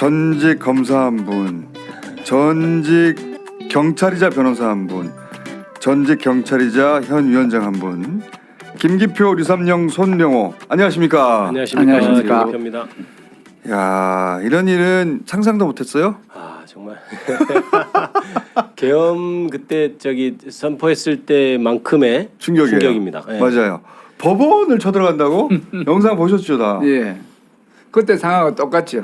전직 검사 한 분, 전직 경찰이자 변호사 한 분, 전직 경찰이자 현 위원장 한 분, 김기표, 류삼영, 손명호. 안녕하십니까? 안녕하십니까. 김기표입니다. 야, 이런 일은 상상도 못했어요? 아 정말 계엄 그때 저기 선포했을 때만큼의 충격이에요. 충격입니다. 예. 맞아요. 법원을 쳐들어간다고? 영상 보셨죠, 다? 예. 그때 상황은 똑같죠.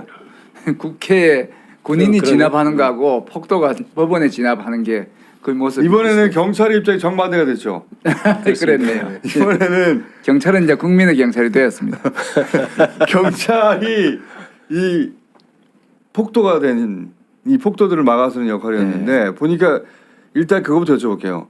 국회에 군인이 그러네. 진압하는 거하고 폭도가 법원에 진압하는 게 그 모습. 이번에는 경찰의 입장이 정반대가 됐죠. 그랬네요. 이번에는 경찰은 이제 국민의 경찰이 되었습니다. 경찰이 이 폭도가 된 이 폭도들을 막아서는 역할이었는데 보니까 일단 그거부터 여쭤볼게요.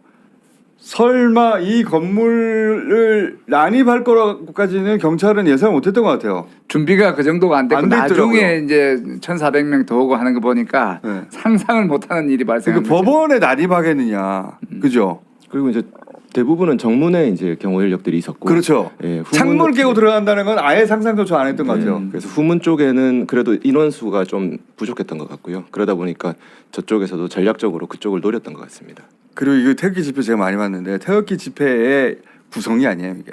설마 이 건물을 난입할 거라고까지는 경찰은 예상을 못했던 것 같아요. 준비가 그 정도가 안 되고 안 됐더라고요. 나중에 이제 1,400명 더 오고 하는 거 보니까 네. 상상을 못하는 일이 발생한 그러니까 거죠. 법원에 난입하겠느냐, 그죠? 그리고 이제 대부분은 정문에 이제 경호 인력들이 있었고, 그렇죠. 예, 창문을 깨고 들어간다는 건 아예 상상조차 안 했던 것 같아요. 그래서 후문 쪽에는 그래도 인원수가 좀 부족했던 것 같고요. 그러다 보니까 저쪽에서도 전략적으로 그쪽을 노렸던 것 같습니다. 그리고 이거 태극기 집회 제가 많이 봤는데 태극기 집회의 구성이 아니에요, 이게.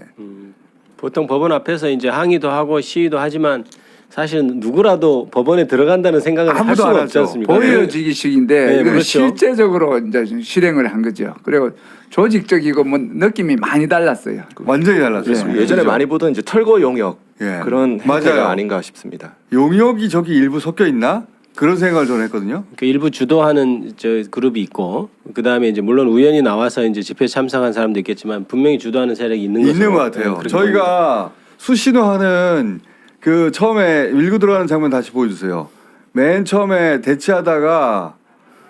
보통 법원 앞에서 이제 항의도 하고 시위도 하지만 사실은 누구라도 법원에 들어간다는 생각은 할 아무도 수가 안 없지 하죠. 않습니까? 보여지기식인데 네, 이건 그렇죠. 실제적으로 이제 실행을 한 거죠. 그리고 조직적이고 뭐 느낌이 많이 달랐어요. 완전히 달랐어요. 예전에 그죠? 많이 보던 이제 털고 용역 예. 그런 맞아요. 행태가 아닌가 싶습니다. 용역이 저기 일부 섞여 있나? 그런 생각을 저는 했거든요. 그 일부 주도하는 저 그룹이 있고 그 다음에 이제 물론 우연히 나와서 이제 집회 참석한 사람도 있겠지만 분명히 주도하는 세력이 있는 있는 것으로, 것 같아요. 그렇게 저희가 수신호하는 그 처음에 밀고 들어가는 장면 다시 보여주세요. 맨 처음에 대치하다가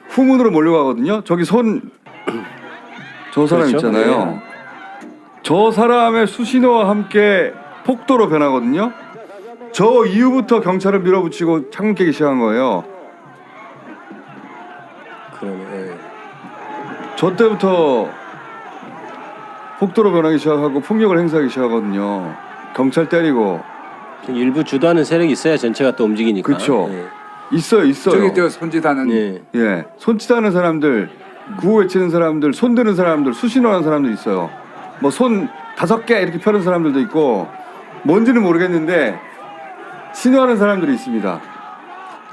후문으로 몰려가거든요. 저기 저 사람 그렇죠. 있잖아요. 저 사람의 수신호와 함께 폭도로 변하거든요. 저 이후부터 경찰을 밀어붙이고 창문 깨기 시작한 거예요. 그러네. 예. 저 때부터 폭도로 변하기 시작하고 폭력을 행사하기 시작하거든요. 경찰 때리고. 일부 주도하는 세력이 있어야 전체가 또 움직이니까. 그렇죠. 예. 있어요. 저기 저 손짓하는 예. 예, 손짓하는 사람들, 구호 외치는 사람들, 손 드는 사람들, 수신호하는 사람들 있어요. 뭐 손 5개 이렇게 펴는 사람들도 있고 뭔지는 모르겠는데 신호하는 사람들이 있습니다.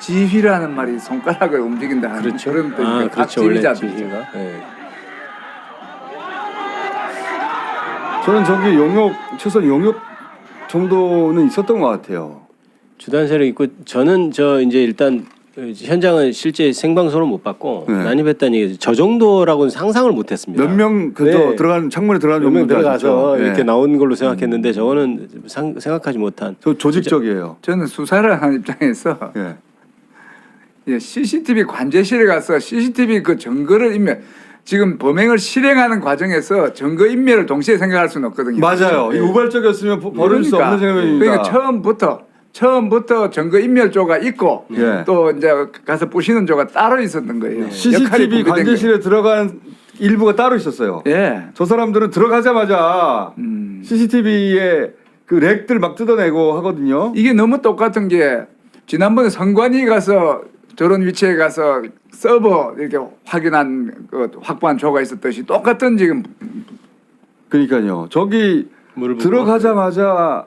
지휘라는 말이 손가락을 움직인다 하는 그렇죠. 그런 뜻이니까 아, 각 그렇죠. 원래 지휘자들이죠. 지휘가. 예. 저는 저기 최소한 용역 정도는 있었던 것 같아요. 주도하는 세력이 있고 저는 저 이제 일단 현장은 실제 생방송을 못 봤고 네. 난입했다는 얘기 저 정도라고는 상상을 못했습니다. 몇 명 그저 네. 들어간 창문에 들어간 몇 명 정도 들어가서 아시죠? 이렇게 예. 나온 걸로 생각했는데 저거는 생각하지 못한. 저 조직적이에요. 저는 수사를 하는 입장에서 예. 예, CCTV 관제실에 가서 CCTV 그 증거를 인멸 지금 범행을 실행하는 과정에서 증거 인멸을 동시에 생각할 수는 없거든요. 맞아요. 이 우발적이었으면 벌일 수 없는 생각입니다. 그러니까 처음부터 증거 인멸조가 있고 예. 또 이제 가서 부시는 조가 따로 있었던 거예요. 역할이 CCTV 분배된 관제실에 들어간 일부가 따로 있었어요. 거예요. 예. 저 사람들은 들어가자마자 CCTV에 그 렉들 막 뜯어내고 하거든요. 이게 너무 똑같은 게 지난번에 선관위 가서 저런 위치에 가서 서버 이렇게 확인한 그 확보한 조가 있었듯이 똑같은 지금 그러니까요. 저기 물을 붓고. 들어가자마자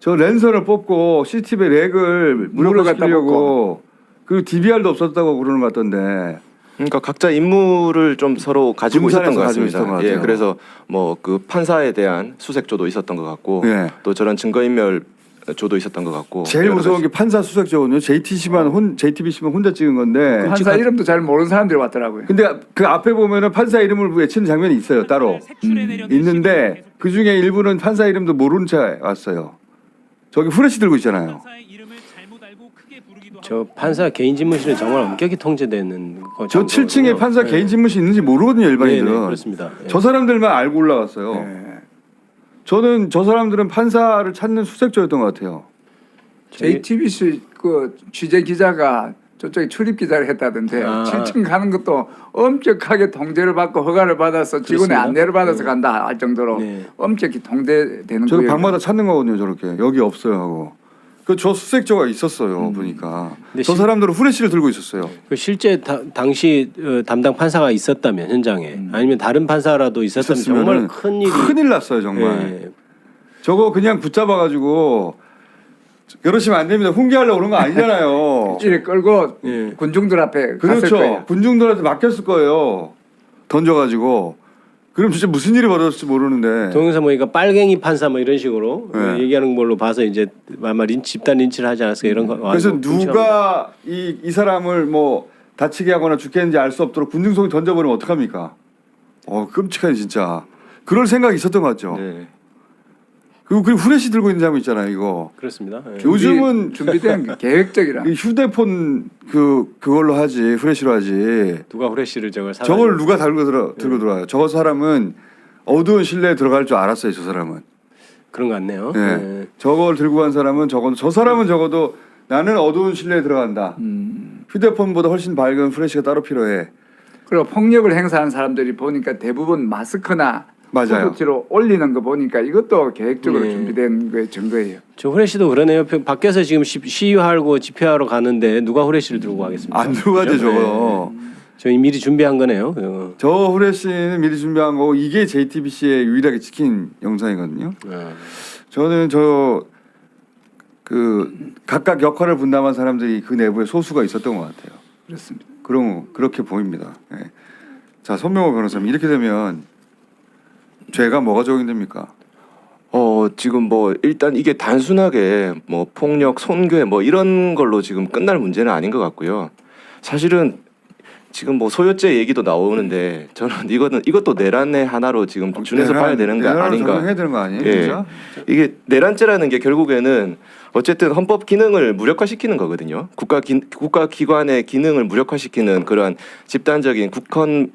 저 랜선을 뽑고 CCTV 렉을 물을 갖다 무력화시키려고 그리고 DVR도 없었다고 그러는 것 같던데. 그러니까 각자 임무를 좀 서로 가지고 분산해서 있었던 것 가지고 같습니다. 있었던 것 예, 같아요. 그래서 뭐 그 판사에 대한 수색조도 있었던 것 같고, 예. 또 저런 증거인멸조도 있었던 것 같고. 제일 여러 무서운 가지. 게 판사 수색조거든요. JTBC만 혼자 찍은 건데. 판사 이름도 잘 모르는 사람들이 왔더라고요. 근데 그 앞에 보면은 판사 이름을 외치는 장면이 있어요. 따로 있는데 그 중에 일부는 판사 이름도 모르는 채 왔어요. 저기 후레쉬 들고 있잖아요. 저 판사 개인 집무실은 정말 엄격히 통제되는 거. 저 7층에 판사 개인 집무실 있는지 모르거든요. 일반인들은. 네, 그렇습니다. 예. 저 사람들만 알고 올라갔어요. 예. 저는 저 사람들은 판사를 찾는 수색조였던 것 같아요. JTBC 그 취재 기자가 저쪽에 출입 기자를 했다던데 아. 7층 가는 것도 엄격하게 통제를 받고 허가를 받아서 직원의 그렇습니다. 안내를 받아서 간다 할 정도로 네. 엄격히 통제되는 저 거예요. 방마다 찾는 거거든요. 저렇게 여기 없어요 하고. 저 수색조가 있었어요 보니까. 근데 저 실- 사람들은 후레쉬를 들고 있었어요. 그 실제 당시 담당 판사가 있었다면 현장에 아니면 다른 판사라도 있었다면 정말 있었으면은 큰 일이 큰일 났어요 정말. 예. 저거 그냥 붙잡아가지고 그러시면 안 됩니다. 훈계하려고 그런 거 아니잖아요. 이렇게 끌고 예. 군중들 앞에 갔을 그렇죠. 거예요. 군중들한테 맡겼을 거예요. 던져가지고. 그럼 진짜 무슨 일이 벌어질지 모르는데. 동영상 보니까 빨갱이 판사 뭐 이런 식으로 네. 얘기하는 걸로 봐서 이제 아마 집단 린치를 하지 않았을까 이런 거. 그래서 아이고, 누가 이 사람을 뭐 다치게 하거나 죽겠는지 알 수 없도록 군중 속에 던져버리면 어떡합니까? 끔찍하네 진짜. 그럴 생각이 있었던 것 같죠. 네. 그리고 후레쉬 들고 있는 사람 있잖아요 이거. 그렇습니다. 예. 요즘은 준비된 게 계획적이라. 이 휴대폰 그걸로 하지 후레쉬로 하지. 누가 후레쉬를 저걸 사 저걸 누가 들고 들어와요? 저 사람은 어두운 실내에 들어갈 줄 알았어요. 저 사람은. 그런 것 같네요. 예. 예. 저걸 들고 간 사람은 저 사람은 적어도 나는 어두운 실내에 들어간다. 휴대폰보다 훨씬 밝은 후레쉬가 따로 필요해. 그리고 폭력을 행사하는 사람들이 보니까 대부분 마스크나 맞아요. 후드티로 올리는 거 보니까 이것도 계획적으로 예. 준비된 거의 증거예요. 저 후레쉬도 그러네요. 밖에서 지금 시위하고 집회하러 가는데 누가 후레쉬를 들고 가겠습니까? 안 들고 가죠 그죠? 저거. 예. 저희 미리 준비한 거네요. 저 후레쉬는 미리 준비한 거고 이게 JTBC에 유일하게 찍힌 영상이거든요. 저는 각각 역할을 분담한 사람들이 그 내부에 소수가 있었던 것 같아요. 그렇습니다. 그렇게 보입니다. 예. 자 손명호 변호사님 이렇게 되면 죄가 뭐가 적용됩니까? 지금 뭐 일단 이게 단순하게 뭐 폭력, 손괴 뭐 이런 걸로 지금 끝날 문제는 아닌 것 같고요. 사실은 지금 뭐 소유죄 얘기도 나오는데 저는 이것도 내란의 하나로 지금 준해서 봐야 되는 거 아닌가. 적용해야 되는 거 아니에요? 예. 진짜? 이게 내란죄라는 게 결국에는 어쨌든 헌법 기능을 무력화시키는 거거든요. 국가 기관의 기능을 무력화시키는 그런 집단적인 국헌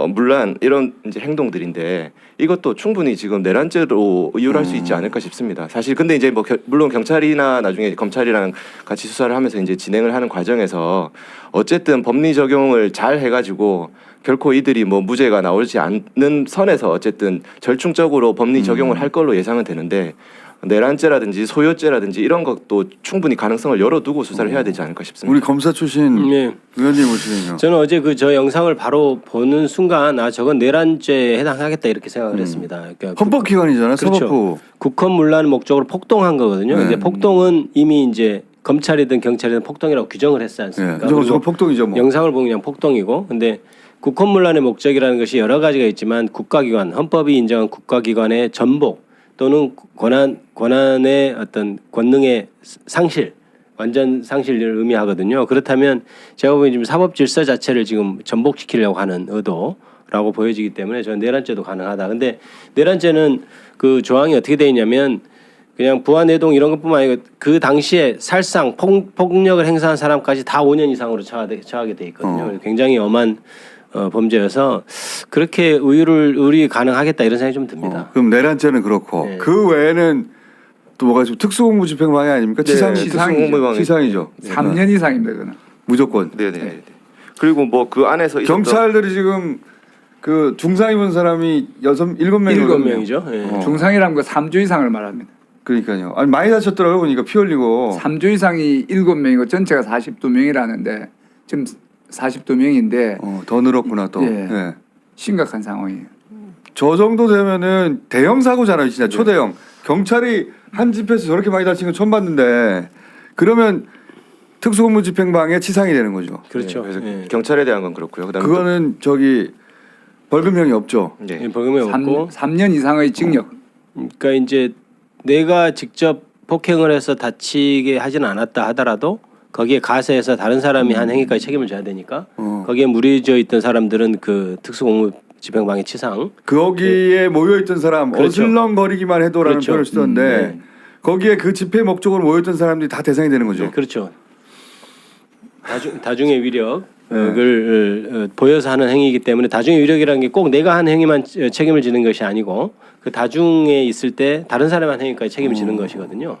문란 이런 이제 행동들인데 이것도 충분히 지금 내란죄로 의율할 수 있지 않을까 싶습니다. 사실 근데 이제 뭐 물론 경찰이나 나중에 검찰이랑 같이 수사를 하면서 이제 진행을 하는 과정에서 어쨌든 법리 적용을 잘 해가지고 결코 이들이 뭐 무죄가 나오지 않는 선에서 어쨌든 절충적으로 법리 적용을 할 걸로 예상은 되는데 내란죄라든지 소유죄라든지 이런 것도 충분히 가능성을 열어두고 수사를 해야 되지 않을까 싶습니다. 우리 검사 출신 예. 의원님 오시면요. 저는 어제 저 영상을 바로 보는 순간 저건 내란죄에 해당하겠다 이렇게 생각을 했습니다. 그러니까 헌법기관이잖아요. 그렇죠. 사법부. 국헌문란 목적으로 폭동한 거거든요. 네. 근데 폭동은 이미 이제 검찰이든 경찰이든 폭동이라고 규정을 했지 않습니까? 예. 저거 그리고 폭동이죠 뭐. 영상을 보면 그냥 폭동이고, 근데 국헌문란의 목적이라는 것이 여러 가지가 있지만 국가기관, 헌법이 인정한 국가기관의 전복 또는 권한의 어떤 권능의 상실, 완전 상실을 의미하거든요. 그렇다면 제가 보기엔 지금 사법 질서 자체를 지금 전복시키려고 하는 의도라고 보여지기 때문에 저는 내란죄도 가능하다. 근데 내란죄는 그 조항이 어떻게 되어 있냐면 그냥 부하내동 이런 것뿐만 아니고 그 당시에 살상 폭력을 행사한 사람까지 다 5년 이상으로 처하게 돼 있거든요. 굉장히 엄한 범죄여서 그렇게 의율이 가능하겠다 이런 생각이 좀 듭니다. 그럼 내란죄는 그렇고 네. 그 외에는 또 뭐가 있죠? 특수공무집행방해 아닙니까? 네, 치상이죠. 3년 이상입니다. 그거는. 무조건. 네네. 그리고 뭐 그 안에서 있었던 경찰들이 지금 그 중상 입은 사람이 7명이거든요. 7명이죠. 예. 중상이라는 거 3주 이상을 말합니다. 그러니까요. 아니 많이 다쳤더라고요. 보니까 피 흘리고. 3주 이상이 7명이고 전체가 42명이라는데 지금 42명인데 더 늘었구나 또. 예. 예. 심각한 상황이에요. 저 정도 되면은 대형 사고잖아요, 진짜 초대형. 경찰이 한 집회에서 저렇게 많이 다친 건 처음 봤는데 그러면 특수공무집행방해 치상이 되는 거죠. 그렇죠. 그래서 예. 경찰에 대한 건 그렇고요. 그다음에 그거는 벌금형이 없죠. 네. 예, 벌금이 없고 3년 이상의 징역. 그러니까 이제 내가 직접 폭행을 해서 다치게 하지는 않았다 하더라도 거기에 가세해서 다른 사람이 한 행위까지 책임을 져야 되니까 거기에 무리져 있던 사람들은 그 특수공무집행방해 치상. 거기에 모여있던 사람 그렇죠. 어슬렁거리기만 해도라는 그렇죠. 표현을 쓰던데 네. 거기에 그 집회 목적으로 모여있던 사람들이 다 대상이 되는 거죠. 네, 그렇죠. 다중의 위력을 보여서 하는 행위이기 때문에 다중의 위력이라는 게 꼭 내가 한 행위만 책임을 지는 것이 아니고 그 다중에 있을 때 다른 사람의 한 행위까지 책임을 지는 것이거든요.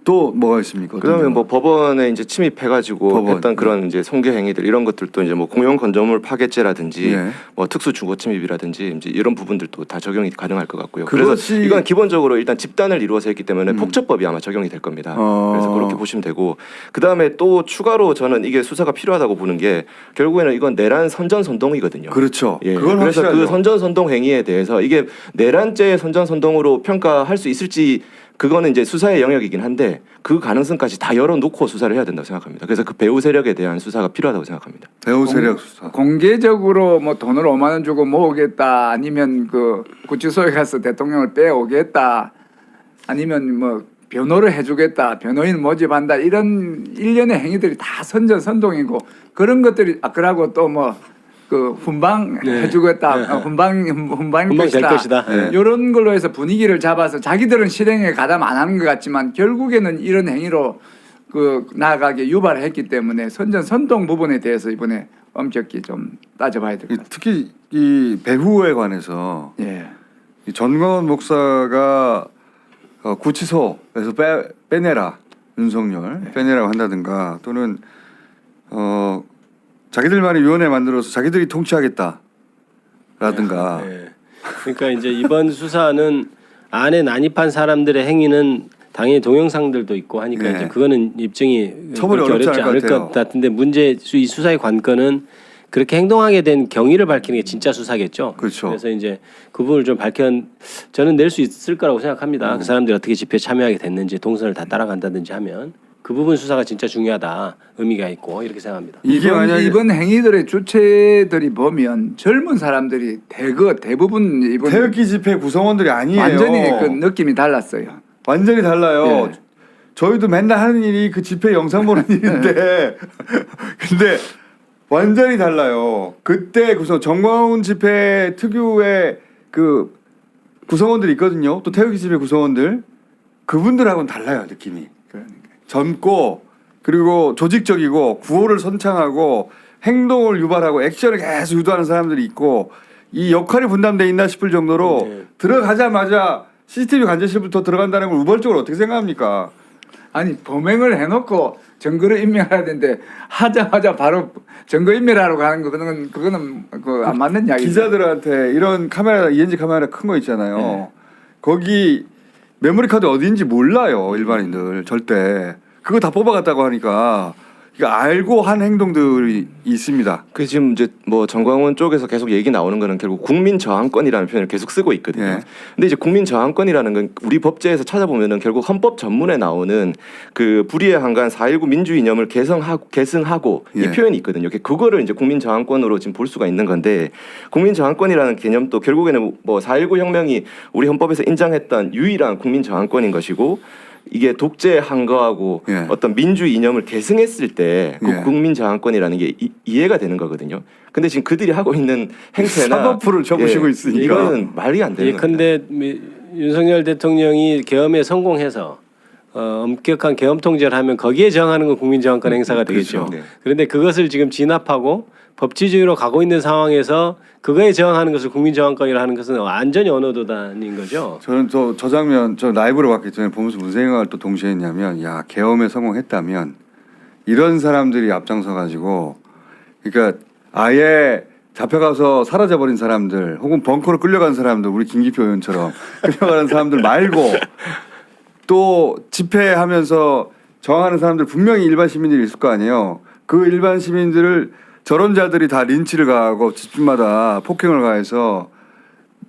또 뭐가 있습니까? 그다음에 어떤 뭐 법원에 이제 침입해가지고 법원, 했던 그런 이제 성교 행위들 이런 것들도 이제 뭐 공용 건조물 파괴죄라든지 예. 뭐 특수 주거 침입이라든지 이제 이런 부분들도 다 적용이 가능할 것 같고요. 그래서 그것이- 이건 기본적으로 일단 집단을 이루어서 했기 때문에 폭처법이 아마 적용이 될 겁니다. 그래서 그렇게 보시면 되고 그다음에 또 추가로 저는 이게 수사가 필요하다고 보는 게 결국에는 이건 내란 선전선동이거든요. 그렇죠. 예, 그건 그래서 확실하죠. 그 선전선동 행위에 대해서 이게 내란죄의 선전선동으로 평가할 수 있을지 그거는 이제 수사의 영역이긴 한데 그 가능성까지 다 열어놓고 수사를 해야 된다고 생각합니다. 그래서 그 배후 세력에 대한 수사가 필요하다고 생각합니다. 배후 세력 수사. 공개적으로 뭐 돈을 5만 원 주고 모으겠다 아니면 그 구치소에 가서 대통령을 빼오겠다 아니면 뭐 변호를 해주겠다 변호인 모집한다 이런 일련의 행위들이 다 선전선동이고 그런 것들이 그러고 또 뭐 그 훈방 네. 해주겠다 네. 훈방일 금방 될 것이다. 네. 이런 걸로 해서 분위기를 잡아서 자기들은 실행에 가담 안 하는 것 같지만 결국에는 이런 행위로 그 나아가게 유발을 했기 때문에 선전선동 부분에 대해서 이번에 엄격히 좀 따져봐야 될 것 같아요. 특히 이 배후에 관해서 예. 이 전광훈 목사가 구치소에서 빼내라 윤석열 빼내라고 한다든가 또는 자기들만의 위원회 만들어서 자기들이 통치하겠다라든가 네. 그러니까 이제 이번 수사는 안에 난입한 사람들의 행위는 당연히 동영상들도 있고 하니까 네. 이제 그거는 입증이 처벌이 그렇게 어렵지 않을 것 것 같은데 문제 이 수사의 관건은 그렇게 행동하게 된 경위를 밝히는 게 진짜 수사겠죠. 그렇죠. 그래서 이제 그 부분을 좀 저는 낼 수 있을 거라고 생각합니다. 그 사람들이 어떻게 집회에 참여하게 됐는지 동선을 다 따라간다든지 하면 그 부분 수사가 진짜 중요하다 의미가 있고 이렇게 생각합니다. 이게 만약에 이번 행위들의 주체들이 보면 젊은 사람들이 대부분 이번 태극기 집회 구성원들이 아니에요. 완전히 그 느낌이 달랐어요. 완전히 달라요. 예. 저희도 맨날 하는 일이 그 집회 영상 보는 일인데 근데 완전히 달라요. 그때 정광훈 집회 특유의 그 구성원들이 있거든요. 또 태극기 집회 구성원들 그분들하고는 달라요 느낌이. 그러니까. 젊고 그리고 조직적이고 구호를 선창하고 행동을 유발하고 액션을 계속 유도하는 사람들이 있고 이 역할이 분담돼 있나 싶을 정도로 네. 들어가자마자 CCTV 관제실부터 들어간다는 걸 우발적으로 어떻게 생각합니까? 아니 범행을 해놓고 증거를 인멸해야 되는데 하자마자 바로 증거 인멸하러 가는 거 그거는 그 안 맞는 이야기죠. 기자들한테 이런 카메라 ENG 카메라 큰 거 있잖아요. 네. 거기 메모리 카드 어디인지 몰라요 일반인들 절대. 그거 다 뽑아갔다고 하니까 이거 알고 한 행동들이 있습니다. 그 지금 이제 뭐 정광훈 쪽에서 계속 얘기 나오는 거는 결국 국민 저항권이라는 표현을 계속 쓰고 있거든요. 예. 근데 이제 국민 저항권이라는 건 우리 법제에서 찾아보면은 결국 헌법 전문에 나오는 그 불의의 한간 4.19 민주이념을 계승하고 이 예. 표현이 있거든요. 그거를 이제 국민 저항권으로 지금 볼 수가 있는 건데 국민 저항권이라는 개념도 결국에는 뭐 4.19 혁명이 우리 헌법에서 인정했던 유일한 국민 저항권인 것이고 이게 독재에 항거하고 예. 어떤 민주 이념을 계승했을 때 그 예. 국민 저항권이라는 게 이해가 되는 거거든요. 근데 지금 그들이 하고 있는 행태나 사법부를 접으시고 있으니까. 이거는 말이 안 되는 겁니다. 예컨대 윤석열 대통령이 계엄에 성공해서 엄격한 계엄 통제를 하면 거기에 저항하는 건 국민저항권 행사가 되겠죠. 그렇죠. 네. 그런데 그것을 지금 진압하고 법치주의로 가고 있는 상황에서 그거에 저항하는 것을 국민저항권이라 하는 것은 완전히 언어도단인 거죠. 저는 저 장면 저 라이브로 봤기 전에 보면서 무슨 생각을 또 동시에 했냐면 야 계엄에 성공했다면 이런 사람들이 앞장서 가지고 그러니까 아예 잡혀가서 사라져버린 사람들 혹은 벙커로 끌려간 사람들 우리 김기표 의원처럼 끌려가는 사람들 말고 또 집회하면서 저항하는 사람들 분명히 일반 시민들이 있을 거 아니에요. 그 일반 시민들을 저런 자들이 다 린치를 가하고 집집마다 폭행을 가해서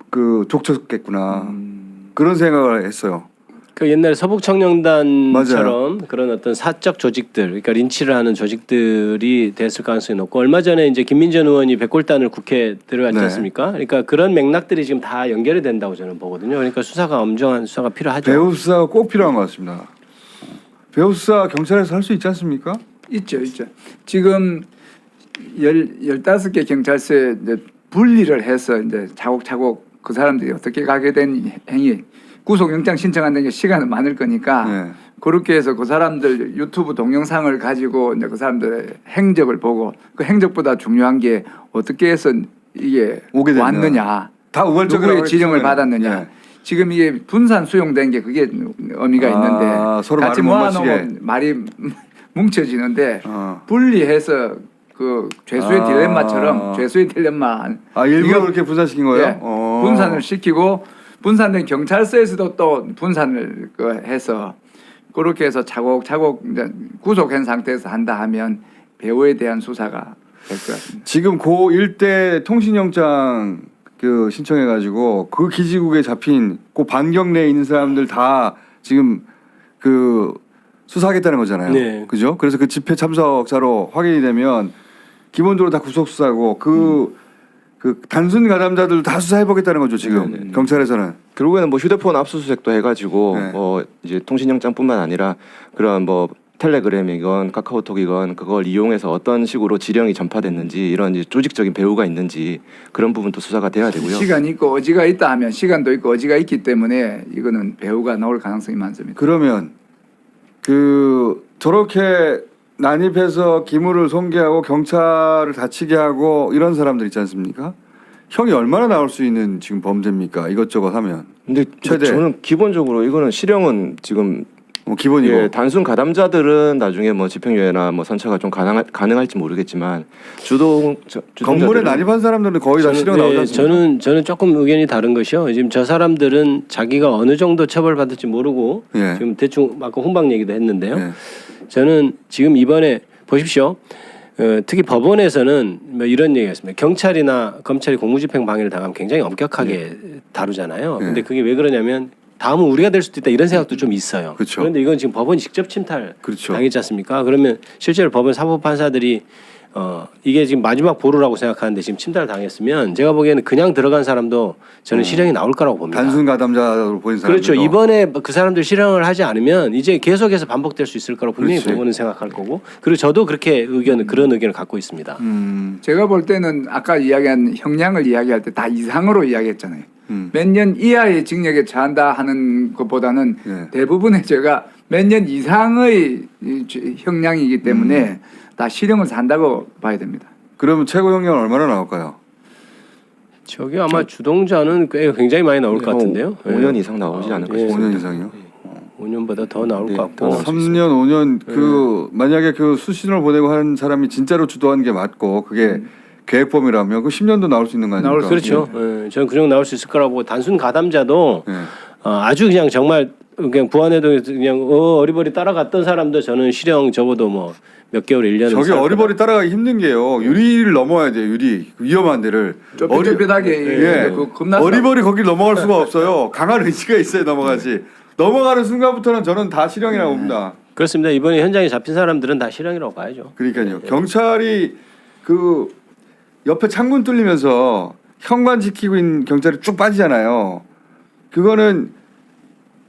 그 족쳤겠구나 그런 생각을 했어요. 그 옛날 서북청년단처럼 그런 어떤 사적 조직들, 그러니까 린치를 하는 조직들이 됐을 가능성이 높고 얼마 전에 이제 김민전 의원이 백골단을 국회에 들어갔지 네. 않습니까? 그러니까 그런 맥락들이 지금 다 연결이 된다고 저는 보거든요. 그러니까 수사가 엄정한 수사가 필요하죠. 배후 수사가 꼭 필요한 것 같습니다. 배후 수사 경찰에서 할 수 있지 않습니까? 있죠. 지금 15개 경찰서에 이제 분리를 해서 이제 차곡차곡 그 사람들이 어떻게 가게 된 행위 구속영장 신청하는 게 시간은 많을 거니까 네. 그렇게 해서 그 사람들 유튜브 동영상을 가지고 이제 그 사람들의 행적을 보고 그 행적보다 중요한 게 어떻게 해서 이게 오게 됐냐. 왔느냐 다 우발적으로 누구의 지령을 받았느냐 네. 지금 이게 분산 수용된 게 그게 의미가 있는데 서로 같이 말을 못 맞추게. 모아놓으면 말이 뭉쳐지는데 어. 분리해서 그 죄수의 딜레마처럼 죄수의 딜레마 일부러 이거- 그렇게 분산시킨 거예요? 예, 어. 분산을 시키고 분산된 경찰서에서도 또 분산을 해서 그렇게 해서 차곡차곡 이제 구속한 상태에서 한다 하면 배우에 대한 수사가 될 것 같습니다. 지금 고 일대 통신영장 그 신청해가지고 그 기지국에 잡힌 그 반경 내에 있는 사람들 다 지금 그 수사하겠다는 거잖아요. 네. 그죠? 그래서 그 집회 참석자로 확인이 되면 기본적으로 다 구속 수사고 그 단순 가담자들 다 수사해보겠다는 거죠 지금 경찰에서는. 결국에는 뭐 휴대폰 압수수색도 해가지고 네. 이제 통신영장뿐만 아니라 그런 뭐 텔레그램이건 카카오톡이건 그걸 이용해서 어떤 식으로 지령이 전파됐는지 이런 이제 조직적인 배후가 있는지 그런 부분도 수사가 돼야 되고요. 시간이 있고 의지가 있다 하면 시간도 있고 의지가 있기 때문에 이거는 배우가 나올 가능성이 많습니다. 그러면 그 저렇게 난입해서 기물을 손괴하고 경찰을 다치게 하고 이런 사람들 있지 않습니까? 형이 얼마나 나올 수 있는 지금 범죄입니까? 이것저것 하면 근데 최대. 저는 기본적으로 이거는 실형은 지금 뭐 기본이고. 예, 단순 가담자들은 나중에 뭐 집행유예나 뭐 선처가 좀 가능할지 모르겠지만 건물에 난입한 사람들은 거의 다 실형 나오지 않습니까? 저는 조금 의견이 다른 것이요. 지금 저 사람들은 자기가 어느 정도 처벌받을지 모르고 예. 지금 대충 아까 훈방 얘기도 했는데요. 예. 저는 지금 이번에 보십시오. 특히 법원에서는 뭐 이런 얘기했습니다. 경찰이나 검찰이 공무집행 방해를 당하면 굉장히 엄격하게 다루잖아요. 예. 근데 그게 왜 그러냐면 다음은 우리가 될 수도 있다 이런 생각도 좀 있어요. 그렇죠. 그런데 이건 지금 법원이 직접 침탈 그렇죠. 당했지 않습니까? 그러면 실제로 법원 사법판사들이 이게 지금 마지막 보루라고 생각하는데 지금 침탈을 당했으면 제가 보기에는 그냥 들어간 사람도 저는 실형이 나올 거라고 봅니다. 단순 가담자로 보인 사람들. 그렇죠. 이번에 그 사람들 실형을 하지 않으면 이제 계속해서 반복될 수 있을 거라고 분명히 그렇지. 법원은 생각할 거고 그리고 저도 그렇게 그런 의견을 갖고 있습니다. 제가 볼 때는 아까 이야기한 형량을 이야기할 때 다 이상으로 이야기했잖아요. 몇 년 이하의 징역에 처한다 하는 것보다는 예. 대부분의 죄가 몇 년 이상의 형량이기 때문에 다 실형을 산다고 봐야 됩니다. 그러면 최고 형량은 얼마나 나올까요? 저기 아마 주동자는 꽤 굉장히 많이 나올 것 같은데요. 5년 이상 나오지 않을까 예. 싶습니다. 5년 이상이요? 5년보다 더 나올 네, 것 같고. 더 3년, 5년 그 만약에 그 수신을 보내고 하는 사람이 진짜로 주도한 게 맞고 그게 계획범이라면 그 10년도 나올 수 있는 거 아닙니까? 그렇죠. 예, 저는 그 정도 나올 수 있을 거라고 보고 단순 가담자도 예. 아주 그냥 정말 그냥 부안해도 그냥 어리버리 따라갔던 사람도 저는 실형 적어도 뭐 몇 개월 1년 저기 어리버리 따라가기 힘든 게요. 유리를 넘어야 돼요. 유리 위험한 데를. 좁혀하게 예. 그 겁나 어리버리 거길 넘어갈 수가 없어요. 강한 의지가 있어야 넘어가지. 넘어가는 순간부터는 저는 다 실형이라고 봅니다. 그렇습니다. 이번에 현장에 잡힌 사람들은 다 실형이라고 봐야죠. 그러니까요. 경찰이 그 옆에 창문 뚫리면서 현관 지키고 있는 경찰이 쭉 빠지잖아요. 그거는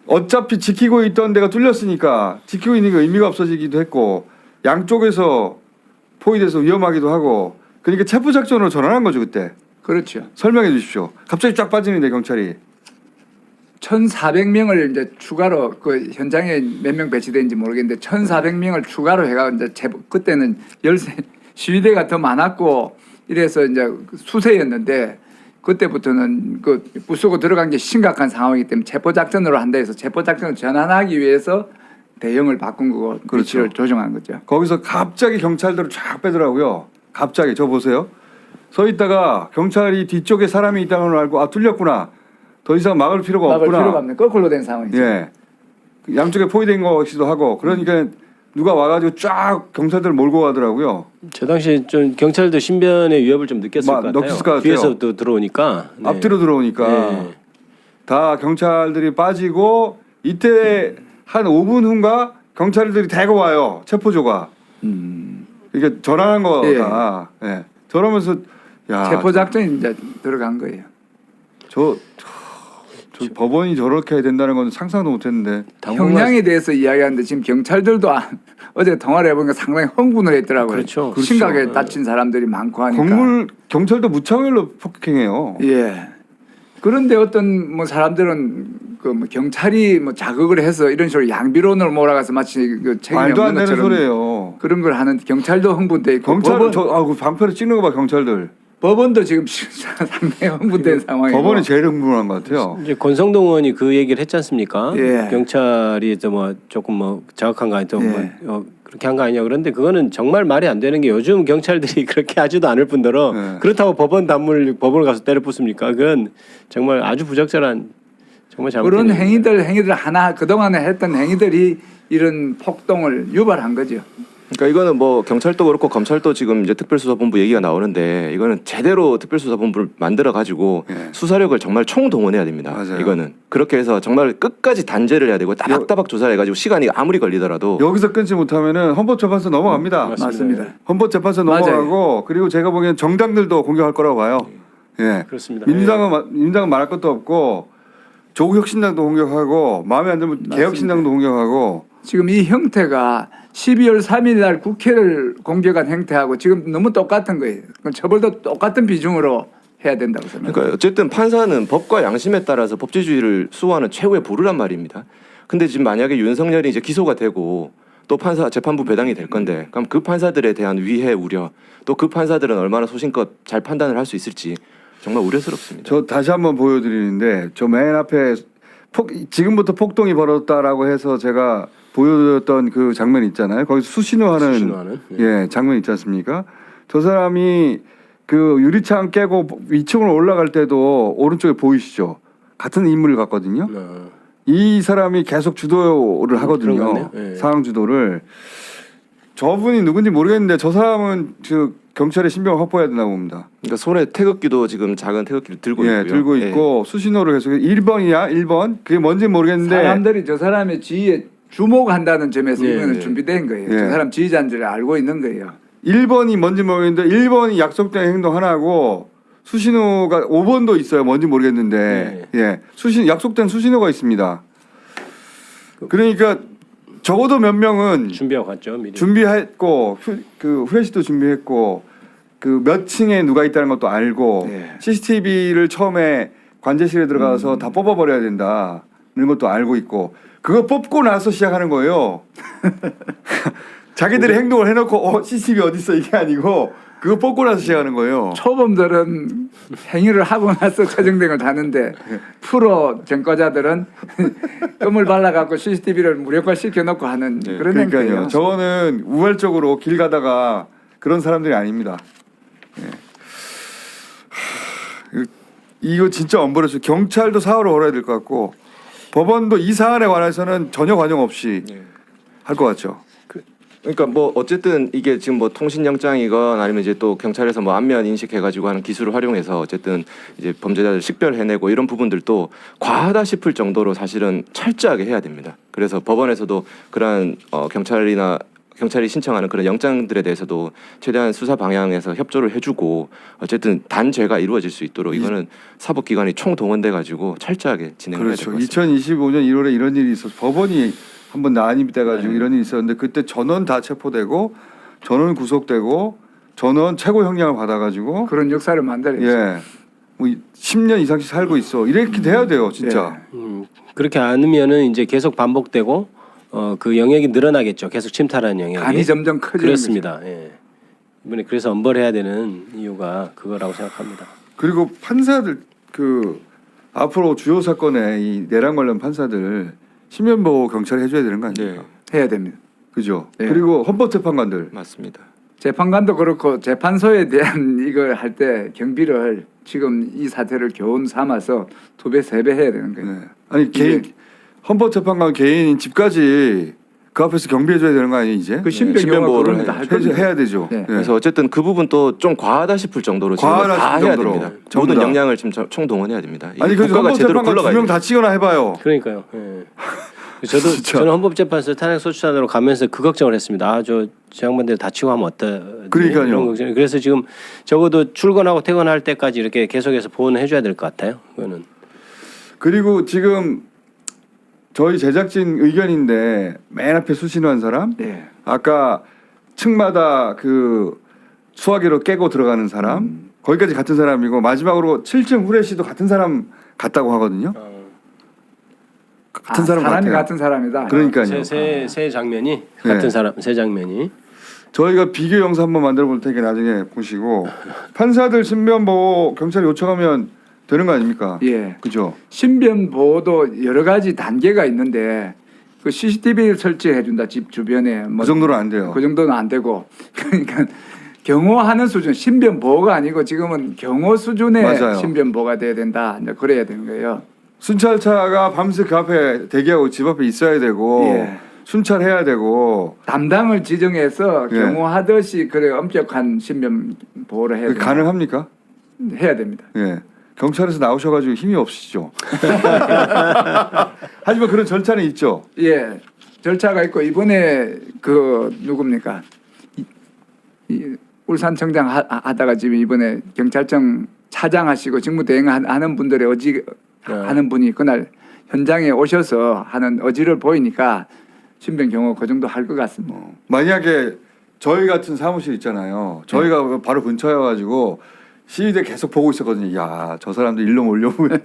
어차피 지키고 있던 데가 뚫렸으니까 지키고 있는 게 의미가 없어지기도 했고 양쪽에서 포위돼서 위험하기도 하고 그러니까 체포 작전으로 전환한 거죠 그때. 그렇죠. 설명해 주십시오. 갑자기 쫙 빠지는데 경찰이 1,400명을 이제 추가로 그 현장에 몇 명 배치된지 모르겠는데 1,400명을 추가로 해가 이제 그때는 열세 시위대가 더 많았고 이래서 이제 수세였는데 그때부터는 그 부수고 들어간 게 심각한 상황이기 때문에 체포 작전으로 한다 해서 체포 작전을 전환하기 위해서 대형을 바꾼 거고 그렇죠. 위치를 조정한 거죠. 거기서 갑자기 경찰들을 쫙 빼더라고요. 갑자기 저 보세요. 서 있다가 경찰이 뒤쪽에 사람이 있다는 걸 알고 아 뚫렸구나. 더 이상 막을 필요가 막을 없구나. 필요가 없는 거꾸로 된 상황이죠. 예. 양쪽에 포위된 것이기도 하고 그러니까 누가 와가지고 쫙 경찰들 몰고 가더라고요. 저 당시 좀 경찰도 신변의 위협을 좀 느꼈을 것 같아요. 느꼈을 것 같아요. 뒤에서 또 들어오니까. 네. 앞뒤로 들어오니까 네. 다 경찰들이 빠지고 이때 한 5분 후인가 경찰들이 대거 와요. 체포조가. 이게 전환한 거다. 예. 저러면서 야, 체포 작전이 이제 들어간 거예요. 저 법원이 저렇게 해야 된다는 건 상상도 못했는데. 형량에 대해서 이야기하는데 지금 경찰들도 어제 통화를 해보니까 상당히 흥분을 했더라고요. 그렇죠. 심각하게 그렇죠. 다친 사람들이 많고 하니까. 건물 경찰도 무차별로 폭행해요. 예. 그런데 어떤 뭐 사람들은 그 뭐 경찰이 뭐 자극을 해서 이런 식으로 양비론을 몰아가서 마치 그 책임이 말도 안 없는 되는 것처럼 소리예요. 그런 걸 하는 경찰도 흥분돼 있고 경찰은 법원- 그 방패를 찍는 거 봐 경찰들. 법원도 지금 상당히 흥분된 상황이고. 법원이 제일 흥분한 것 같아요. 이제 권성동 의원이 그 얘기를 했지 않습니까? 예. 경찰이 뭐 조금 뭐 자극한 거 아니고 예. 그렇게 한 거 아니냐. 그런데 그거는 정말 말이 안 되는 게 요즘 경찰들이 그렇게 하지도 않을 뿐더러 예. 그렇다고 법원을 가서 때려 부숩니까? 그건 정말 아주 부적절한 정말 잘못된 그런 일입니다. 행위들 하나 그동안에 했던 행위들이 이런 폭동을 유발한 거죠. 그러니까 이거는 뭐 경찰도 그렇고 검찰도 지금 이제 특별수사본부 얘기가 나오는데 이거는 제대로 특별수사본부를 만들어 가지고 예. 수사력을 정말 총동원해야 됩니다. 맞아요. 이거는 그렇게 해서 정말 끝까지 단죄를 해야 되고 따박따박 조사를 해가지고 시간이 아무리 걸리더라도 여기서 끊지 못하면은 헌법재판소 넘어갑니다. 맞습니다. 헌법재판소 맞아요. 넘어가고 그리고 제가 보기엔 정당들도 공격할 거라고 봐요. 예. 그렇습니다. 민주당은 말할 것도 없고 조국혁신당도 공격하고 마음에 안 들면 맞습니다. 개혁신당도 공격하고 지금 이 형태가 12월 3일 날 국회를 공격한 형태하고 지금 너무 똑같은 거예요. 그럼 처벌도 똑같은 비중으로 해야 된다고 생각합니다. 그러니까 어쨌든 판사는 법과 양심에 따라서 법치주의를 수호하는 최고의 보루란 말입니다. 근데 지금 만약에 윤석열이 이제 기소가 되고 또 판사 재판부 배당이 될 건데 그럼 그 판사들에 대한 위해 우려 또 그 판사들은 얼마나 소신껏 잘 판단을 할 수 있을지 정말 우려스럽습니다. 저 다시 한번 보여드리는데 저 맨 앞에 지금부터 폭동이 벌어졌다라고 해서 제가 보여드렸던 그 장면 있잖아요. 거기서 수신호하는 수신호하는? 예 장면 있지 않습니까? 저 사람이 그 유리창 깨고 위층으로 올라갈 때도 오른쪽에 보이시죠? 같은 인물을 갖거든요. 이 사람이 계속 주도를 하거든요. 그런 것 같네요. 예. 상황 주도를. 저분이 누군지 모르겠는데 저 사람은 그 경찰의 신병을 확보해야 된다고 봅니다. 그러니까 손에 태극기도 지금 작은 태극기를 들고 예, 있고요. 들고 예. 있고 수신호를 계속 1번이야 1번 그게 뭔지 모르겠는데 사람들이 저 사람의 지위에 주목한다는 점에서 네, 이거는 네. 준비된 거예요. 예. 저 사람 지휘자인 줄 알고 있는 거예요. 1번이 뭔지 모르겠는데 1번이 약속된 행동 하나고 수신호가 5번도 있어요. 뭔지 모르겠는데 예 약속된 수신호가 있습니다. 그러니까 적어도 몇 명은 준비하고 갔죠. 미리. 준비했고 그 후레쉬도 준비했고 그 몇 층에 누가 있다는 것도 알고 예. CCTV를 처음에 관제실에 들어가서 다 뽑아버려야 된다는 것도 알고 있고 그거 뽑고 나서 시작하는 거예요. 자기들이 행동을 해놓고 CCTV 어디 있어 이게 아니고 그거 뽑고 나서 시작하는 거예요. 초범들은 행위를 하고 나서 최종등을 다는데 프로 전과자들은 껌을 발라갖고 CCTV를 무력화시켜 놓고 하는 그런 그러니까요. 행태예요. 저거는 우발적으로 길 가다가 그런 사람들이 아닙니다. 예. 이거 진짜 엄벌해서 경찰도 사활을 걸어야 될 것 같고 법원도 이 사안에 관해서는 전혀 관용 없이 할 것 같죠. 그러니까 뭐 어쨌든 이게 지금 뭐 통신영장이건 아니면 이제 또 경찰에서 뭐 안면 인식해가지고 하는 기술을 활용해서 어쨌든 이제 범죄자를 식별해내고 이런 부분들도 과하다 싶을 정도로 사실은 철저하게 해야 됩니다. 그래서 법원에서도 그러한 경찰이 신청하는 그런 영장들에 대해서도 최대한 수사 방향에서 협조를 해주고 어쨌든 단죄가 이루어질 수 있도록 이거는 사법기관이 총동원돼 가지고 철저하게 진행을 해야 될 것 그렇죠. 같습니다. 2025년 1월에 이런 일이 있어서 법원이 한번 난입이 돼가지고 이런 일이 있었는데 그때 전원 다 체포되고 전원 구속되고 전원 최고 형량을 받아가지고 그런 역사를 만들어야죠. 예, 뭐 10년 이상씩 살고 있어 이렇게 돼야 돼요 진짜. 그렇게 않으면은 이제 계속 반복되고 그 영역이 늘어나겠죠. 계속 침탈하는 영역이. 간이 점점 커지는 그렇습니다. 예. 이번에 그래서 엄벌해야 되는 이유가 그거라고 생각합니다. 그리고 판사들 그 앞으로 주요 사건에 이 내란 관련 판사들 신변보호 경찰이 해줘야 되는 거 아닙니까? 네, 해야 됩니다. 그죠? 네. 그리고 헌법재판관들 맞습니다. 재판관도 그렇고 재판소에 대한 이걸 할 때 경비를 지금 이 사태를 교훈 삼아서 2배, 3배 해야 되는 거예요. 네. 아니 개인 헌법재판관 개인인 집까지 그 앞에서 경비해줘야 되는 거 아니에요 이제? 그 신변 신변보호를 영화 할 겁니다. 해야 되죠. 네. 네. 그래서 어쨌든 그 부분도 좀 과하다 싶을 정도로 지금 과하다 다 싶을 해야 정도로. 됩니다. 전부 모든 다. 역량을 지금 총동원해야 됩니다. 아니 그래서 국가가 제대로 헌법재판관 굴러가야 2명 됩니다. 다 치거나 해봐요. 그러니까요. 예. 진짜. 저는 헌법재판소 탄핵소추단으로 가면서 그 걱정을 했습니다. 저 양반들 다치고 하면 어떠? 그러니까요. 이런 걱정. 그래서 지금 적어도 출근하고 퇴근할 때까지 이렇게 계속해서 보호는 해줘야 될 것 같아요. 그거는. 그리고 지금 저희 제작진 의견인데 맨 앞에 수신호한 사람 네. 아까 층마다 그 수화기로 깨고 들어가는 사람 거기까지 같은 사람이고 마지막으로 7층 후레쉬도 같은 사람 같다고 하거든요. 같은 사람 사람이 같아요. 같은 사람이다. 그러니까요. 세 장면이 네. 같은 사람 세 장면이. 저희가 비교 영상 한번 만들어 볼 테니까 나중에 보시고 판사들 신변 보호 경찰이 요청하면 되는 거 아닙니까? 예. 그죠? 신변 보호도 여러 가지 단계가 있는데 그 CCTV 설치해 준다 집 주변에 뭐 그 정도는 안 돼요. 그 정도는 안 되고 그러니까 경호하는 수준 신변 보호가 아니고 지금은 경호 수준의 맞아요. 신변 보호가 돼야 된다. 이제 그래야 되는 거예요. 순찰차가 밤새 그 앞에 대기하고 집 앞에 있어야 되고 예. 순찰해야 되고 담당을 지정해서 예. 경호하듯이 그래 엄격한 신변 보호를 해야 그게 된다. 가능합니까? 해야 됩니다. 예. 경찰에서 나오셔가지고 힘이 없으시죠. 하지만 그런 절차는 있죠. 예, 절차가 있고 이번에 그 누굽니까? 이 울산청장 하다가 지금 이번에 경찰청 차장하시고 직무대행하는 분들의 하는 분이 그날 현장에 오셔서 하는 의지를 보이니까 신변 경호 그 정도 할 것 같습니다. 만약에 저희 같은 사무실 있잖아요. 저희가 바로 근처여가지고 시위대 계속 보고 있었거든요. 야, 저 사람들 일로 몰려오면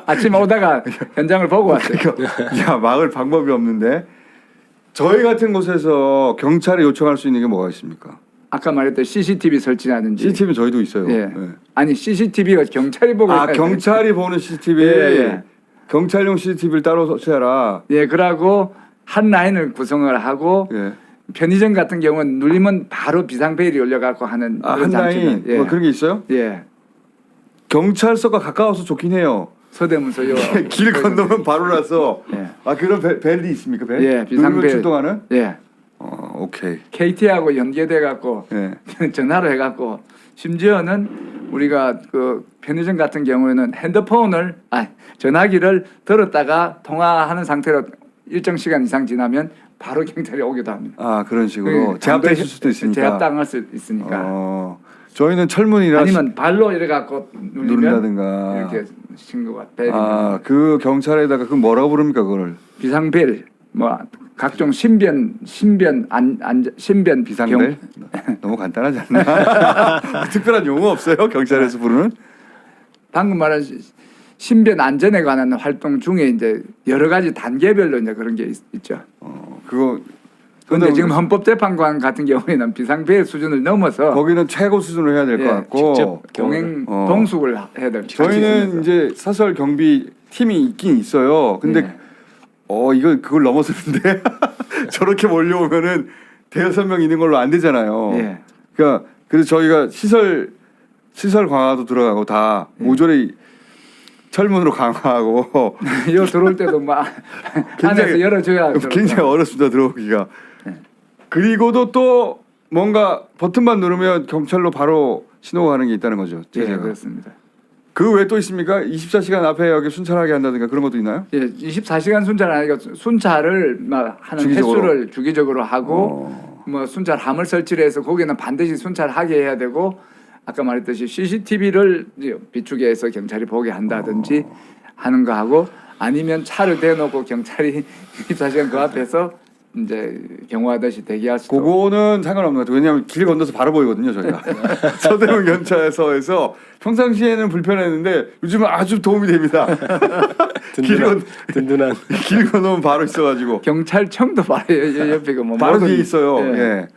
아침에 오다가 현장을 보고 왔어요. 야, 막을 방법이 없는데 저희 같은 곳에서 경찰에 요청할 수 있는 게 뭐가 있습니까? 아까 말했던 CCTV 설치라든지. CCTV 저희도 있어요. 예. 네. 아니 CCTV가 경찰이 보고 아, 있다. 경찰이 보는 CCTV. 예, 예. 경찰용 CCTV를 따로 설치해라. 예, 그러고 한 라인을 구성을 하고 예. 편의점 같은 경우는 눌리면 바로 비상벨이 올려갖고 하는 아, 그런 한 라인 장치는, 예. 뭐 그런 게 있어요? 예. 경찰서가 가까워서 좋긴 해요. 서대문서 요 길 건너면 바로라서. 예. 아, 그런 벨이 있습니까? 벨? 예, 비상벨. 누르면 출동하는? 예. 오케이. KT하고 연계돼 갖고 예. 전화를 해 갖고 심지어는 우리가 그 편의점 같은 경우에는 핸드폰을 전화기를 들었다가 통화하는 상태로 일정 시간 이상 지나면 바로 경찰이 오기도 합니다. 아, 그런 식으로 그 제압되실 수도 있으니까. 제압당할 수 있으니까. 저희는 철문이라 아니면 발로 이래 갖고 누르면 누른다든가. 이렇게 신고가 벨이 아, 그 경찰에다가 그 뭐라고 부릅니까, 그걸? 비상벨 뭐 각종 신변 비상벨? 너무 간단하지 않나? 특별한 용어 없어요? 경찰에서 부르는? 방금 말한 신변 안전에 관한 활동 중에 이제 여러 가지 단계별로 이제 그런 게 있죠. 그거 그런데 지금 헌법재판관 같은 경우에는 비상벨 수준을 넘어서 거기는 최고 수준으로 해야 될 것 예, 같고 직접 동행 어. 동숙을 해야 될. 저희는 이제 사설 경비 팀이 있긴 있어요. 근데 예. 이거 그걸 넘어서는데 저렇게 몰려오면은 대여섯 명 있는 걸로 안 되잖아요. 예. 그러니까 그래서 저희가 시설 강화도 들어가고 다 예. 모조리 철문으로 강화하고 요 들어올 때도 막 안에서 열어줘야 굉장히 어렵습니다 들어오기가. 네. 그리고도 또 뭔가 버튼만 누르면 경찰로 바로 신호가 가는 게 있다는 거죠. 예, 제재가. 그렇습니다. 그 외에 또 있습니까? 24시간 앞에 여기 순찰하게 한다든가 그런 것도 있나요? 예, 24시간 순찰 아니고 순찰을 막 하는 주기적으로? 횟수를 주기적으로 하고 뭐 순찰 함을 설치를 해서 거기는 반드시 순찰하게 해야 되고 아까 말했듯이 CCTV를 비추게 해서 경찰이 보게 한다든지 하는 거 하고 아니면 차를 대놓고 경찰이 24시간 그 앞에서 이제 경호하듯이 대기할 수도. 그거는 상관없는 것 같아요. 왜냐하면 길 건너서 바로 보이거든요, 저희가. 서대문 경찰서에서 평상시에는 불편했는데 요즘은 아주 도움이 됩니다. 든든한 길 건너면 바로 있어가지고 경찰청도 바로 옆에 뭐 바로 모든- 뒤에 있어요. 예. 예.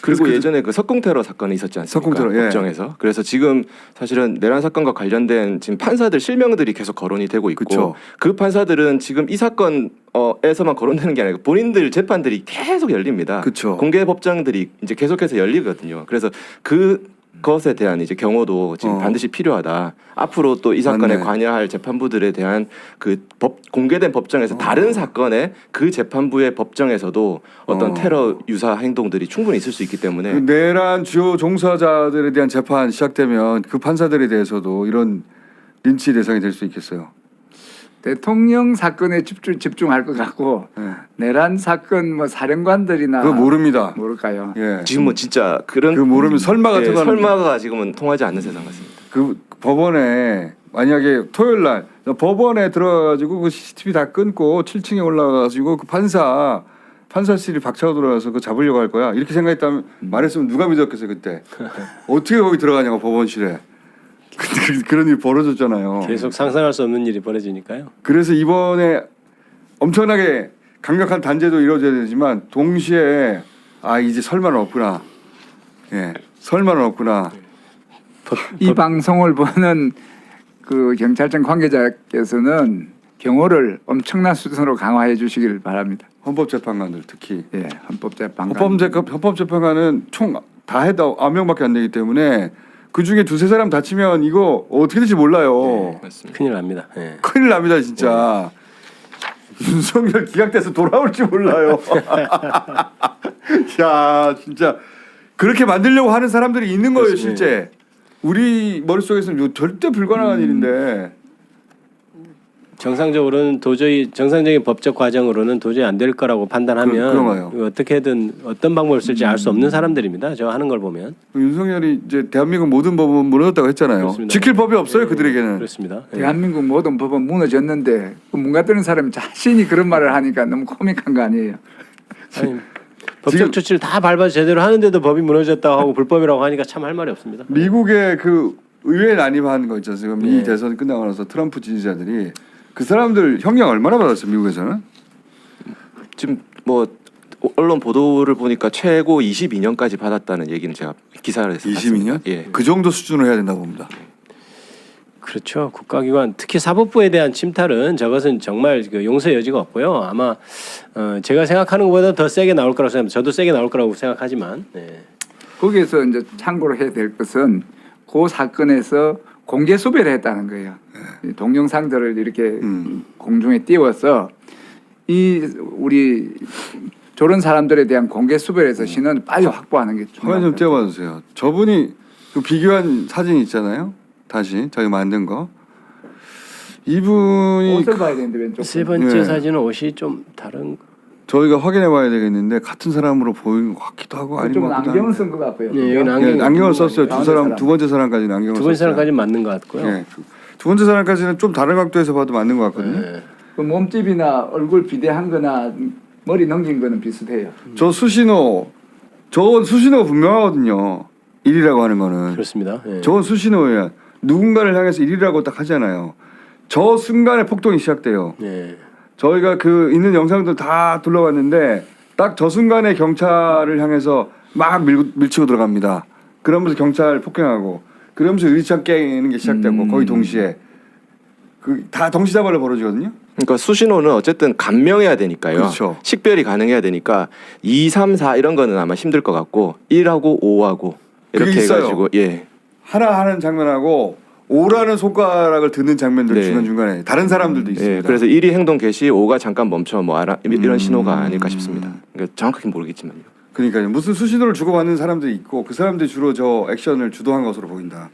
그리고 그래서 예전에 그 석궁 테러 사건이 있었지 않습니까? 석궁 테러, 예. 법정에서. 그래서 지금 사실은 내란 사건과 관련된 지금 판사들 실명들이 계속 거론이 되고 있고 그쵸. 그 판사들은 지금 이 사건에서만 거론되는 게 아니고 본인들 재판들이 계속 열립니다. 그쵸. 공개 법정들이 이제 계속해서 열리거든요. 그래서 그것에 대한 이제 경호도 지금 반드시 필요하다. 앞으로 또 이 사건에 맞네. 관여할 재판부들에 대한 그 공개된 법정에서 다른 사건의 그 재판부의 법정에서도 어떤 테러 유사 행동들이 충분히 있을 수 있기 때문에 그 내란 주요 종사자들에 대한 재판 시작되면 그 판사들에 대해서도 이런 린치 대상이 될 수 있겠어요. 대통령 사건에 집중할 것 같고 예. 내란 사건 뭐 사령관들이나 그거 모릅니다. 모를까요? 예. 지금 뭐 진짜 그런 그 모르면 설마 같은 예, 거는 설마가 지금은 통하지 않는 세상 같습니다. 그 법원에 만약에 토요일 날 법원에 들어가가지고 그 CCTV 다 끊고 7층에 올라가가지고 그 판사실이 박차고 들어가서 그 잡으려고 할 거야 이렇게 생각했다면 말했으면 누가 믿었겠어요 그때. 어떻게 거기 들어가냐고 법원실에. 근데 그런 일이 벌어졌잖아요. 계속 상상할 수 없는 일이 벌어지니까요. 그래서 이번에 엄청나게 강력한 단죄도 이루어져야 되지만 동시에 아 이제 설마는 없구나. 예, 설마는 없구나. 이 방송을 보는 그 경찰청 관계자께서는 경호를 엄청난 수준으로 강화해 주시기를 바랍니다. 헌법재판관들 특히. 예, 헌법재판관. 헌법재판관은 총 다 해도 9명밖에 안 되기 때문에 그 중에 두세 사람 다치면 이거 어떻게 될지 몰라요. 맞습니다. 큰일 납니다. 예. 큰일 납니다 진짜. 윤석열 기각돼서 돌아올지 몰라요. 야 진짜 그렇게 만들려고 하는 사람들이 있는 거예요 그렇습니다. 실제. 우리 머릿속에서는 이거 절대 불가능한 일인데. 정상적으로는 도저히 정상적인 법적 과정으로는 도저히 안 될 거라고 판단하면 그런가요? 이거 어떻게든 어떤 방법을 쓸지 알 수 없는 사람들입니다. 저 하는 걸 보면 윤석열이 이제 대한민국 모든 법은 무너졌다고 했잖아요. 그렇습니다. 지킬 법이 없어요 예, 그들에게는. 그렇습니다. 예. 대한민국 모든 법은 무너졌는데 그 문가 뜨는 사람이 자신이 그런 말을 하니까 너무 코믹한 거 아니에요? 아니, 법적 조치를 다 밟아서 제대로 하는데도 법이 무너졌다고 하고 불법이라고 하니까 참 할 말이 없습니다. 미국의 그 의회 난입하는 거 있잖아요. 지금 이 네. 대선 끝나고 나서 트럼프 지지자들이 그 사람들 형량 얼마나 받았어요 미국에서는? 지금 뭐 언론 보도를 보니까 최고 22년까지 받았다는 얘기는 제가 기사에서 22년? 예. 그 정도 수준으로 해야 된다고 봅니다. 그렇죠. 국가기관 특히 사법부에 대한 침탈은 저것은 정말 그 용서의 여지가 없고요. 아마 제가 생각하는 것보다 더 세게 나올 거라고 생각합니다. 저도 세게 나올 거라고 생각하지만 네. 거기에서 이제 참고로 해야 될 것은 그 사건에서 공개 수배를 했다는 거예요. 이 동영상들을 이렇게 공중에 띄워서 이 우리 저런 사람들에 대한 공개 수배를 해서 신원을 빨리 확보하는 게 화면 좀 중요합니다. 띄워봐 주세요. 저분이 그 비교한 사진 있잖아요. 다시 저희 만든 거. 이분이 옷을 봐야 되는데 왼쪽. 세 번째 네. 사진은 옷이 좀 다른. 저희가 확인해 봐야 되겠는데 같은 사람으로 보이는 것 같기도 하고 아닌 것 그쪽은 같기도 안경을 한데. 쓴 것 같고요. 네, 여기는 예, 안경을 썼어요. 가운데 사람. 두 번째 사람까지는 안경을 두 썼어요. 번째 사람까지 맞는 것 같고요. 예. 두 번째 사람까지는 좀 다른 각도에서 봐도 맞는 것 같거든요. 네. 그 몸집이나 얼굴 비대한 거나 머리 넘긴 거는 비슷해요. 저 수신호, 저건 수신호가 분명하거든요. 1이라고 하는 거는. 그렇습니다. 예. 저건 수신호예요. 누군가를 향해서 1이라고 딱 하잖아요. 저 순간에 폭동이 시작돼요. 네. 저희가 그 있는 영상들 다 둘러봤는데 딱 저 순간에 경찰을 향해서 막 밀치고 들어갑니다. 그러면서 경찰 폭행하고 그러면서 유리창 깨는 게 시작되고 거의 동시에 그 다 동시다발로 벌어지거든요. 그러니까 수신호는 어쨌든 감명해야 되니까요. 그렇죠. 식별이 가능해야 되니까 2, 3, 4 이런 거는 아마 힘들 것 같고 1하고 5하고 이렇게 그게 있어요. 해가지고 예. 하나 하는 장면하고 오라는 손가락을 듣는 장면들 네. 중간중간에 다른 사람들도 있습니다. 예, 그래서 1이 행동 개시, 5가 잠깐 멈춰 뭐 이런 신호가 아닐까 싶습니다. 그러니까 정확하게 모르겠지만요. 그러니까요. 무슨 수신호를 주고받는 사람들이 있고 그 사람들이 주로 저 액션을 주도한 것으로 보인다.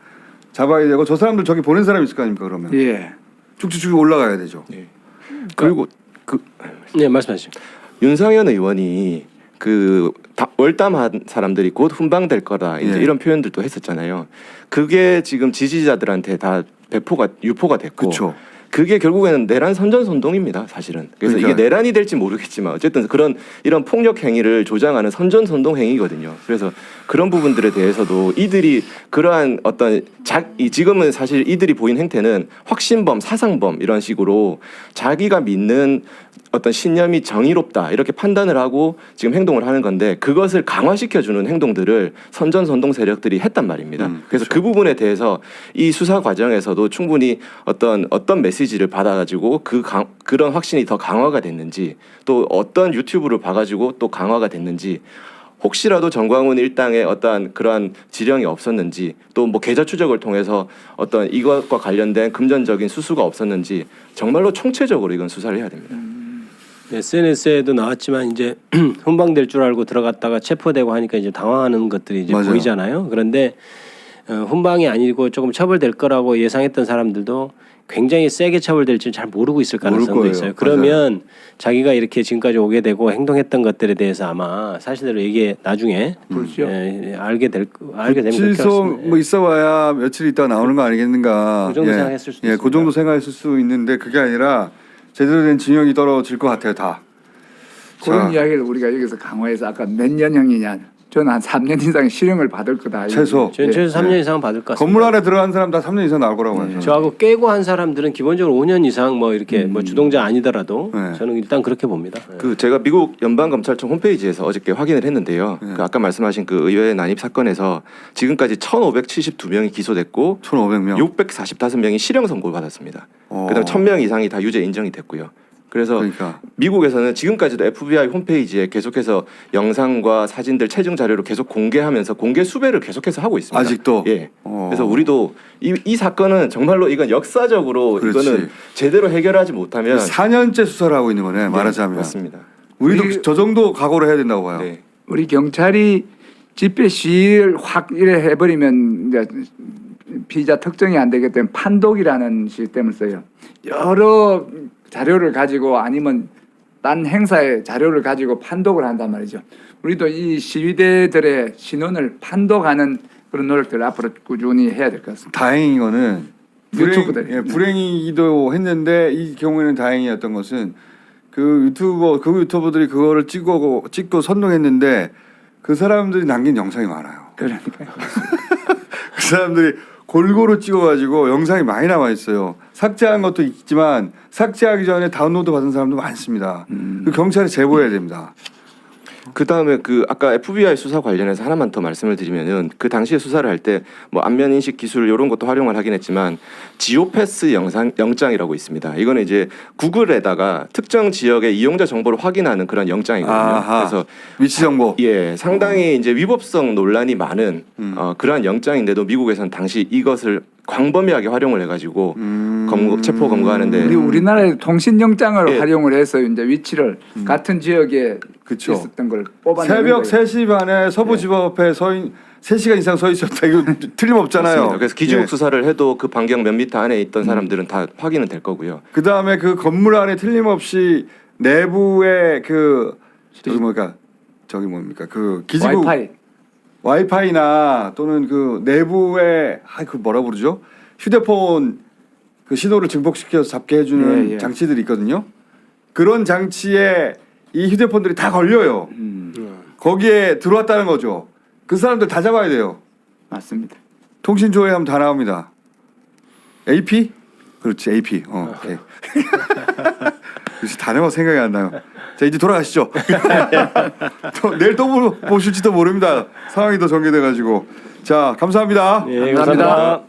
잡아야 되고 저 사람들 저기 보낸 사람이 있을 거 아닙니까 그러면. 예. 쭉쭉쭉 올라가야 되죠. 예. 그리고 그 네, 말씀하시죠. 윤상현 의원이 그 월담한 사람들이 곧 훈방될 거다 이제 예. 이런 표현들도 했었잖아요. 그게 지금 지지자들한테 다 유포가 됐고 그렇죠. 그게 결국에는 내란 선전선동입니다, 사실은. 그래서 그러니까요. 이게 내란이 될지 모르겠지만 어쨌든 이런 폭력 행위를 조장하는 선전선동 행위거든요. 그래서 그런 부분들에 대해서도 이들이 그러한 어떤 지금은 사실 이들이 보인 행태는 확신범, 사상범 이런 식으로 자기가 믿는 어떤 신념이 정의롭다 이렇게 판단을 하고 지금 행동을 하는 건데 그것을 강화시켜주는 행동들을 선전선동 세력들이 했단 말입니다. 그래서 그 부분에 대해서 이 수사 과정에서도 충분히 어떤 메시지를 받아가지고 그런 확신이 더 강화가 됐는지 또 어떤 유튜브를 봐가지고 또 강화가 됐는지 혹시라도 정광훈 일당의 어떠한 그러한 지령이 없었는지 또 뭐 계좌 추적을 통해서 어떤 이것과 관련된 금전적인 수수가 없었는지 정말로 총체적으로 이건 수사를 해야 됩니다. SNS에도 나왔지만 이제 훈방될 줄 알고 들어갔다가 체포되고 하니까 이제 당황하는 것들이 이제 맞아요. 보이잖아요. 그런데 훈방이 아니고 조금 처벌될 거라고 예상했던 사람들도 굉장히 세게 처벌될지는 잘 모르고 있을 가능성도 거예요. 있어요. 그러면 자기가 이렇게 지금까지 오게 되고 행동했던 것들에 대해서 아마 사실대로 이게 나중에 그렇죠. 알게 되면 그렇게 실소 할수 뭐 있어봐야 며칠 있다 나오는 거 아니겠는가. 그 정도 생각했을 수도 예, 그 있습니다. 정도 생각했을 수 있는데 그게 아니라 제대로 된 징역이 떨어질 것 같아요 다. 그런 자, 이야기를 우리가 여기서 강화해서 아까 몇 년형이냐 저는 한 3년 이상 실형을 받을 거다. 최소. 저는 최소 3년 이상 받을 것 같습니다. 건물 안에 들어간 사람 다 3년 이상 나올 거라고 봐요. 저는. 저하고 깨고 한 사람들은 기본적으로 5년 이상 뭐 이렇게 뭐 주동자 아니더라도 네. 저는 일단 그렇게 봅니다. 그 제가 미국 연방검찰청 홈페이지에서 어저께 확인을 했는데요. 네. 그 아까 말씀하신 그 의회 난입 사건에서 지금까지 1,572명이 기소됐고 1,500명. 645명이 실형 선고를 받았습니다. 어. 그다음 1,000명 이상이 다 유죄 인정이 됐고요. 그래서 그러니까 미국에서는 지금까지도 FBI 홈페이지에 계속해서 영상과 사진들 체증 자료를 계속 공개하면서 공개 수배를 계속해서 하고 있습니다. 아직도? 예. 어. 그래서 우리도 이 사건은 정말로 이건 역사적으로 그렇지. 이거는 제대로 해결하지 못하면 4년째 수사를 하고 있는 거네. 말하자면. 맞습니다. 우리도 우리- 저 정도 각오를 해야 된다고 봐요. 네. 우리 경찰이 집회 시위를 확 이래 해버리면 이제 피의자 특정이 안 되기 때문에 판독이라는 시스템을 써요. 여러 자료를 가지고 아니면 딴 행사의 자료를 가지고 판독을 한단 말이죠. 우리도 이 시위대들의 신원을 판독하는 그런 노력들을 앞으로 꾸준히 해야 될 것 같습니다. 다행인 거는 유튜브들이. 예, 불행이기도 했는데 이 경우에는 다행이었던 것은 그 유튜버들이 그거를 찍고 선동했는데 그 사람들이 남긴 영상이 많아요. 그러니까요. 그 사람들이 골고루 찍어가지고 영상이 많이 남아 있어요. 삭제한 것도 있지만 삭제하기 전에 다운로드 받은 사람도 많습니다. 그 경찰에 제보해야 됩니다. 그 다음에 그 아까 FBI 수사 관련해서 하나만 더 말씀을 드리면은 그 당시에 수사를 할 때 뭐 안면 인식 기술 이런 것도 활용을 하긴 했지만 지오패스 영장이라고 있습니다. 이거는 이제 구글에다가 특정 지역의 이용자 정보를 확인하는 그런 영장이거든요. 아하. 그래서 위치 정보. 예, 상당히 이제 위법성 논란이 많은 그러한 영장인데도 미국에서는 당시 이것을 광범위하게 활용을 해가지고 체포 검거하는데 우리나라의 통신영장을 예. 활용을 해서 이제 위치를 같은 지역에 그쵸. 있었던 걸 뽑아내는 새벽 거예요. 3시 반에 서부지법 앞에 3시간 이상 서 있었다. 이거 틀림없잖아요. 맞습니다. 그래서 기지국 예. 수사를 해도 그 반경 몇 미터 안에 있던 사람들은 다 확인은 될 거고요. 그다음에 그 건물 안에 틀림없이 내부에 그 저기 뭡니까 그 기지국 와이파이나 또는 그 내부에 그 뭐라 부르죠? 휴대폰 그 신호를 증폭시켜서 잡게 해주는 예, 예. 장치들이 있거든요. 그런 장치에 이 휴대폰들이 다 걸려요. 거기에 들어왔다는 거죠. 그 사람들 다 잡아야 돼요. 맞습니다. 통신 조회하면 다 나옵니다. AP? 그렇지 AP. 오케이. 그렇지 단어가 생각이 안 나요. 자 이제 돌아가시죠. 내일 또 보실지도 모릅니다. 상황이 더 전개돼가지고. 자 감사합니다. 예, 감사합니다.